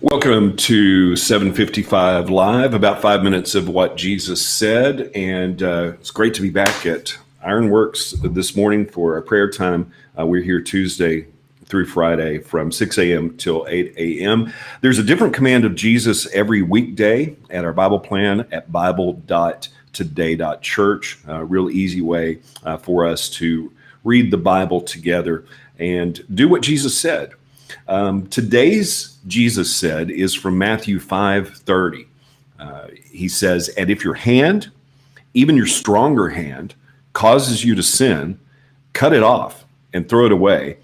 Welcome to 755 Live, about 5 minutes of what Jesus said. And it's great to be back at Ironworks this morning for our prayer time. We're here Tuesday through Friday from 6 a.m. till 8 a.m. There's a different command of Jesus every weekday at our Bible plan at bible.today.church. A real easy way for us to read the Bible together and do what Jesus said. Today's Jesus said is from Matthew 5:30. He says, "And if your hand, even your stronger hand, causes you to sin, cut it off and throw it away.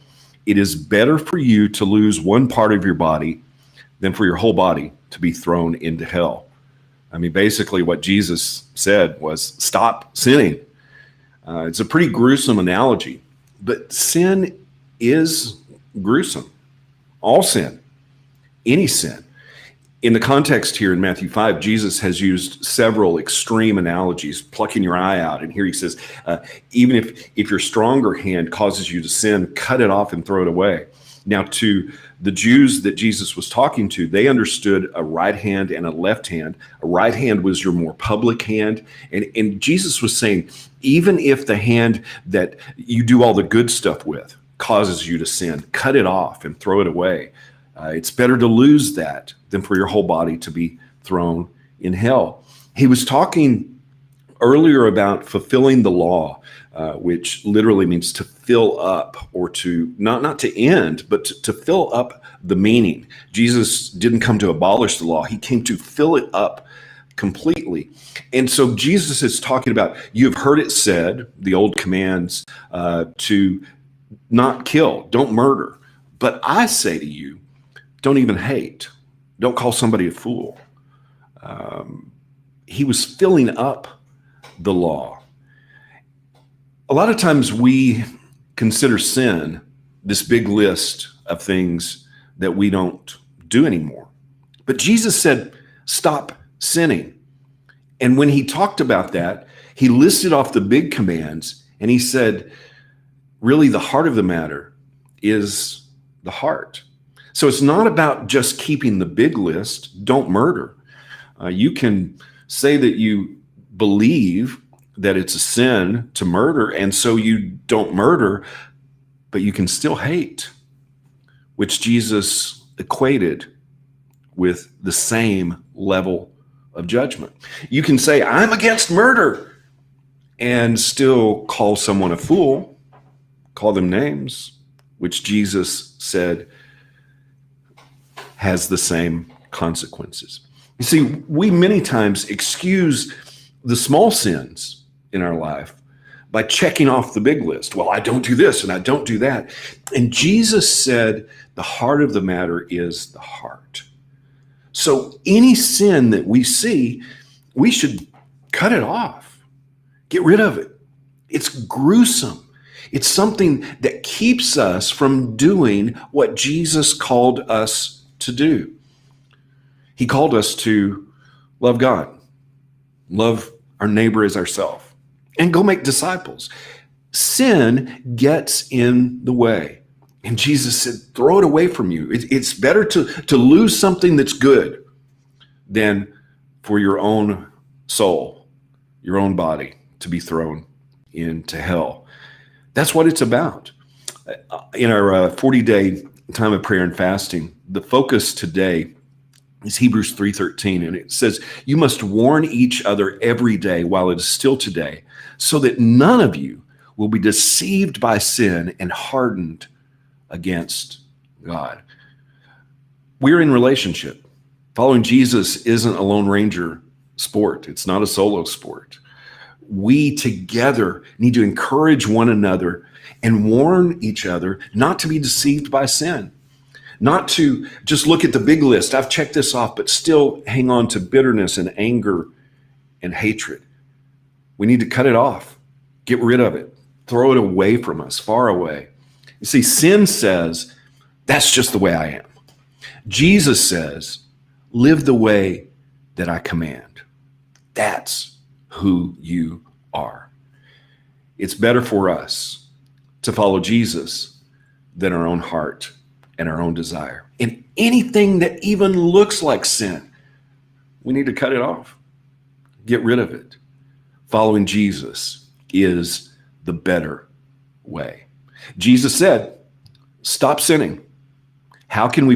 It is better for you to lose one part of your body than for your whole body to be thrown into hell." I mean, basically what Jesus said was stop sinning. It's a pretty gruesome analogy, but sin is gruesome. All sin, any sin. In the context here in Matthew 5, Jesus has used several extreme analogies, plucking your eye out. And here he says, even if your stronger hand causes you to sin, cut it off and throw it away. Now, to the Jews that Jesus was talking to, they understood a right hand and a left hand. A right hand was your more public hand. And Jesus was saying, even if the hand that you do all the good stuff with causes you to sin, cut it off and throw it away. It's better to lose that than for your whole body to be thrown in hell. He was talking earlier about fulfilling the law, which literally means to fill up, or to not to end, but to fill up the meaning. Jesus didn't come to abolish the law. He came to fill it up completely. And so Jesus is talking about, you've heard it said, the old commands, to not kill, don't murder. But I say to you, don't even hate. Don't call somebody a fool. He was filling up the law. A lot of times we consider sin this big list of things that we don't do anymore. But Jesus said, stop sinning. And when he talked about that, he listed off the big commands, and he said, really, the heart of the matter is the heart. So it's not about just keeping the big list. Don't murder. You can say that you believe that it's a sin to murder, and so you don't murder, but you can still hate, which Jesus equated with the same level of judgment. You can say, I'm against murder, and still call someone a fool, call them names, which Jesus said has the same consequences. You see, we many times excuse the small sins in our life by checking off the big list. Well, I don't do this and I don't do that. And Jesus said the heart of the matter is the heart. So any sin that we see, we should cut it off, get rid of it. It's gruesome. It's something that keeps us from doing what Jesus called us to do. He called us to love God, love our neighbor as ourselves, and go make disciples. Sin gets in the way. And Jesus said, throw it away from you. It's better to lose something that's good than for your own soul, your own body to be thrown into hell. That's what it's about. In our 40-day time of prayer and fasting, the focus today is Hebrews 3:13, and it says, you must warn each other every day while it is still today, so that none of you will be deceived by sin and hardened against God. We're in relationship. Following Jesus isn't a Lone Ranger sport. It's not a solo sport. We together need to encourage one another and warn each other not to be deceived by sin, not to just look at the big list. I've checked this off, but still hang on to bitterness and anger and hatred. We need to cut it off, get rid of it, throw it away from us, far away. You see, sin says, that's just the way I am. Jesus says, live the way that I command. That's who you are. It's better for us to follow Jesus than our own heart and our own desire. And anything that even looks like sin, we need to cut it off. Get rid of it. Following Jesus is the better way. Jesus said, stop sinning. How can we